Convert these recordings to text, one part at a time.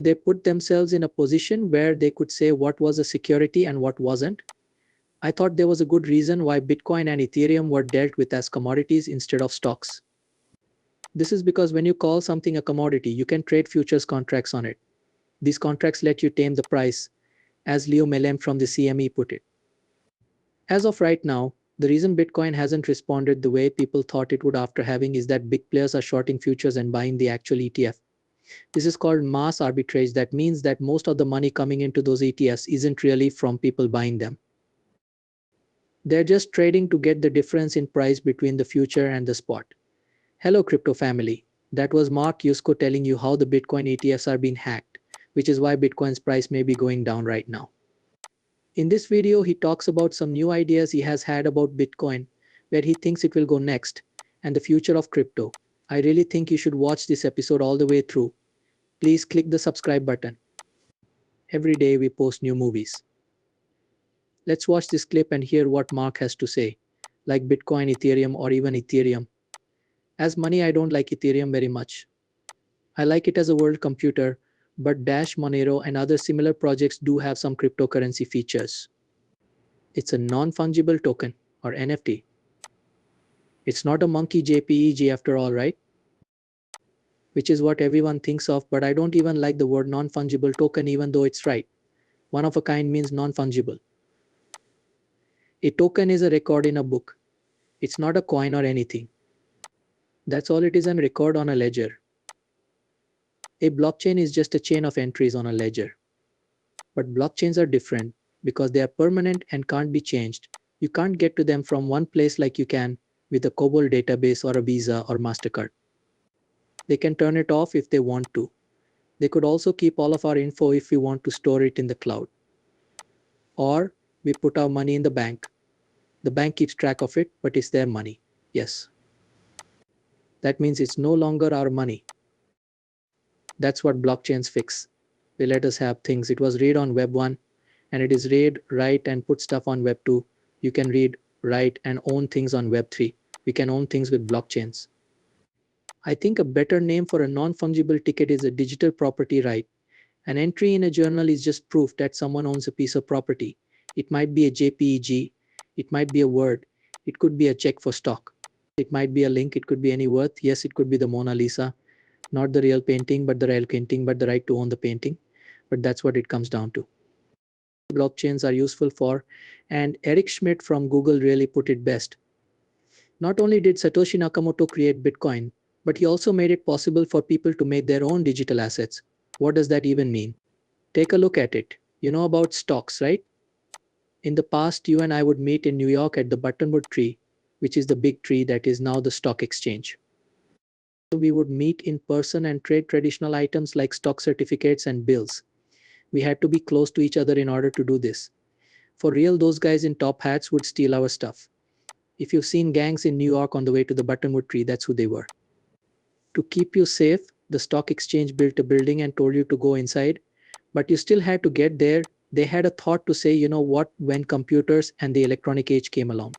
They put themselves in a position where they could say what was a security and what wasn't. I thought there was a good reason why Bitcoin and Ethereum were dealt with as commodities instead of stocks. This is because when you call something a commodity, you can trade futures contracts on it. These contracts let you tame the price, as Leo Melem from the CME put it. As of right now, the reason Bitcoin hasn't responded the way people thought it would after halving is that big players are shorting futures and buying the actual ETF. This is called mass arbitrage. That means that most of the money coming into those ETFs isn't really from people buying them. They're just trading to get the difference in price between the future and the spot. Hello crypto family. That was Mark Yusko telling you how the Bitcoin ETFs are being hacked, which is why Bitcoin's price may be going down right now. In this video, he talks about some new ideas he has had about Bitcoin, where he thinks it will go next, and the future of crypto. I really think you should watch this episode all the way through. Please click the subscribe button. Every day we post new movies. Let's watch this clip and hear what Mark has to say, like Bitcoin, Ethereum, or even Ethereum. As money, I don't like Ethereum very much. I like it as a world computer, but Dash, Monero, and other similar projects do have some cryptocurrency features. It's a non-fungible token, or NFT. It's not a monkey JPEG after all, right? Which is what everyone thinks of, but I don't even like the word non-fungible token even though it's right. One of a kind means non-fungible. A token is a record in a book. It's not a coin or anything. That's all it is, a record on a ledger. A blockchain is just a chain of entries on a ledger. But blockchains are different because they are permanent and can't be changed. You can't get to them from one place like you can with a COBOL database or a Visa or MasterCard. They can turn it off if they want to. They could also keep all of our info if we want to store it in the cloud. Or we put our money in the bank. The bank keeps track of it, but it's their money. Yes. That means it's no longer our money. That's what blockchains fix. They let us have things. It was read on Web 1, and it is read, write, and put stuff on Web 2. You can read, write, and own things on Web 3. We can own things with blockchains. I think a better name for a non-fungible ticket is a digital property right. An entry in a journal is just proof that someone owns a piece of property. It might be a JPEG, it might be a word, it could be a check for stock. It might be a link, it could be any worth. Yes, it could be the Mona Lisa. Not the real painting, but the real painting, but the right to own the painting. But that's what it comes down to. Blockchains are useful for, and Eric Schmidt from Google really put it best. Not only did Satoshi Nakamoto create Bitcoin, but he also made it possible for people to make their own digital assets. What does that even mean? Take a look at it. You know about stocks, right? In the past, you and I would meet in New York at the Buttonwood tree, which is the big tree that is now the stock exchange. We would meet in person and trade traditional items like stock certificates and bills. We had to be close to each other in order to do this. For real, those guys in top hats would steal our stuff. If you've seen gangs in New York on the way to the Buttonwood tree, that's who they were. To keep you safe, the stock exchange built a building and told you to go inside, but you still had to get there. They had a thought to say, you know what, when computers and the electronic age came along.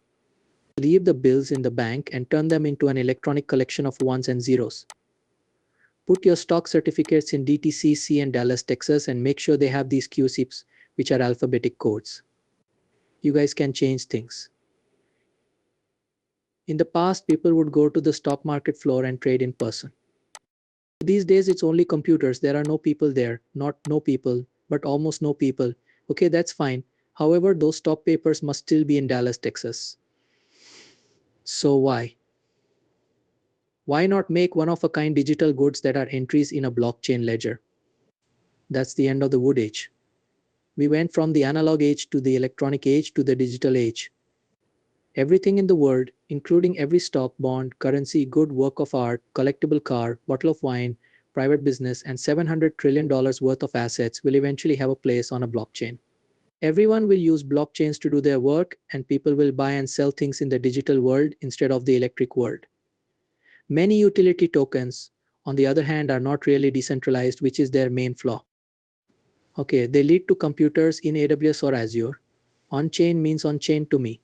Leave the bills in the bank and turn them into an electronic collection of ones and zeros. Put your stock certificates in DTCC and Dallas, Texas, and make sure they have these QCIPs, which are alphabetic codes. You guys can change things. In the past, people would go to the stock market floor and trade in person. These days, it's only computers. There are no people there. Not no people, but almost no people. Okay, that's fine. However, those stock papers must still be in Dallas, Texas. So why? Why not make one-of-a-kind digital goods that are entries in a blockchain ledger? That's the end of the wood age. We went from the analog age to the electronic age to the digital age. Everything in the world, including every stock, bond, currency, good, work of art, collectible car, bottle of wine, private business, and $700 trillion worth of assets will eventually have a place on a blockchain. Everyone will use blockchains to do their work, and people will buy and sell things in the digital world instead of the electric world. Many utility tokens, on the other hand, are not really decentralized, which is their main flaw. Okay, they lead to computers in AWS or Azure. On-chain means on-chain to me.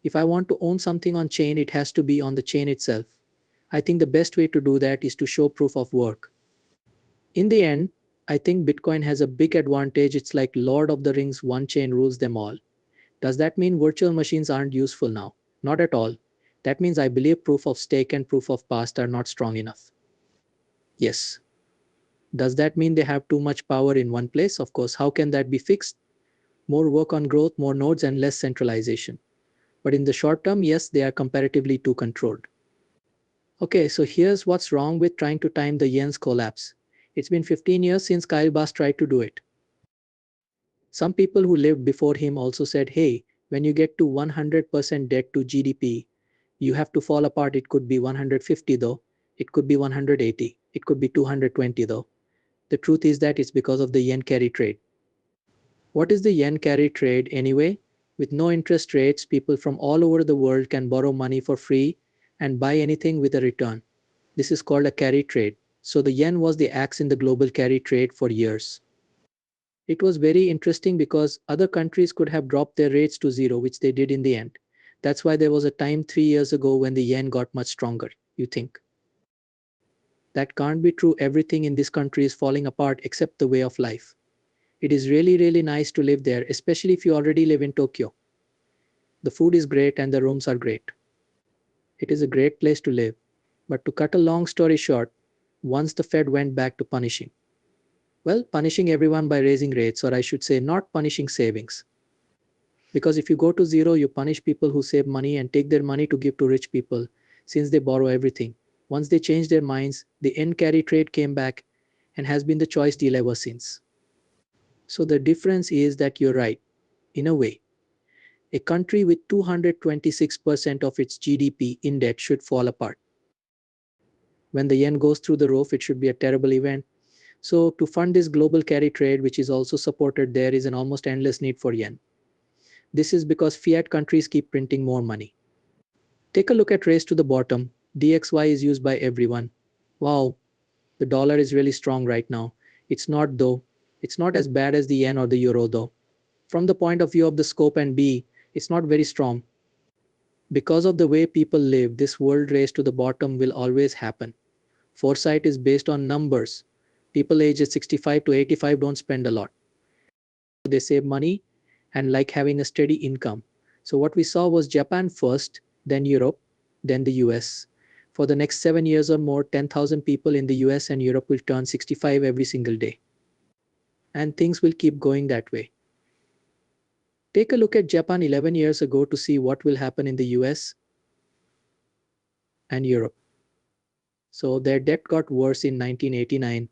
If I want to own something on chain, it has to be on the chain itself. I think the best way to do that is to show proof of work. In the end, I think Bitcoin has a big advantage. It's like Lord of the Rings, one chain rules them all. Does that mean virtual machines aren't useful now? Not at all. That means I believe proof of stake and proof of past are not strong enough. Yes. Does that mean they have too much power in one place? Of course. How can that be fixed? More work on growth, more nodes, and less centralization. But in the short term, yes, they are comparatively too controlled. Okay, so here's what's wrong with trying to time the yen's collapse. It's been 15 years since Kyle Bass tried to do it. Some people who lived before him also said, hey, when you get to 100% debt to GDP, you have to fall apart. It could be 150 though, it could be 180, it could be 220 though. The truth is that it's because of the yen carry trade. What is the yen carry trade anyway? With no interest rates, people from all over the world can borrow money for free and buy anything with a return. This is called a carry trade. So the yen was the axe in the global carry trade for years. It was very interesting because other countries could have dropped their rates to zero, which they did in the end. That's why there was a time 3 years ago when the yen got much stronger. You think? That can't be true. Everything in this country is falling apart except the way of life. It is really, really nice to live there, especially if you already live in Tokyo. The food is great and the rooms are great. It is a great place to live. But to cut a long story short, once the Fed went back to punishing. Well, punishing everyone by raising rates, or I should say, not punishing savings. Because if you go to zero, you punish people who save money and take their money to give to rich people, since they borrow everything. Once they changed their minds, the end carry trade came back and has been the choice deal ever since. So the difference is that you're right, in a way. A country with 226% of its GDP in debt should fall apart. When the yen goes through the roof, it should be a terrible event. So to fund this global carry trade, which is also supported, there is an almost endless need for yen. This is because fiat countries keep printing more money. Take a look at race to the bottom. DXY is used by everyone. Wow, the dollar is really strong right now. It's not though. It's not as bad as the yen or the euro though. From the point of view of the scope and B, it's not very strong. Because of the way people live, this world race to the bottom will always happen. Foresight is based on numbers. People aged 65 to 85 don't spend a lot. They save money and like having a steady income. So what we saw was Japan first, then Europe, then the US. For the next 7 years or more, 10,000 people in the US and Europe will turn 65 every single day. And things will keep going that way. Take a look at Japan 11 years ago to see what will happen in the US and Europe. So their debt got worse in 1989,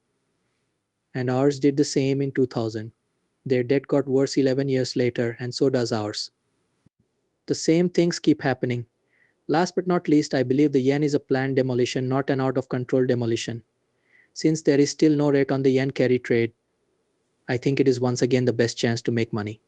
and ours did the same in 2000. Their debt got worse 11 years later, and so does ours. The same things keep happening. Last but not least, I believe the yen is a planned demolition, not an out of control demolition. Since there is still no rate on the yen carry trade, I think it is once again the best chance to make money.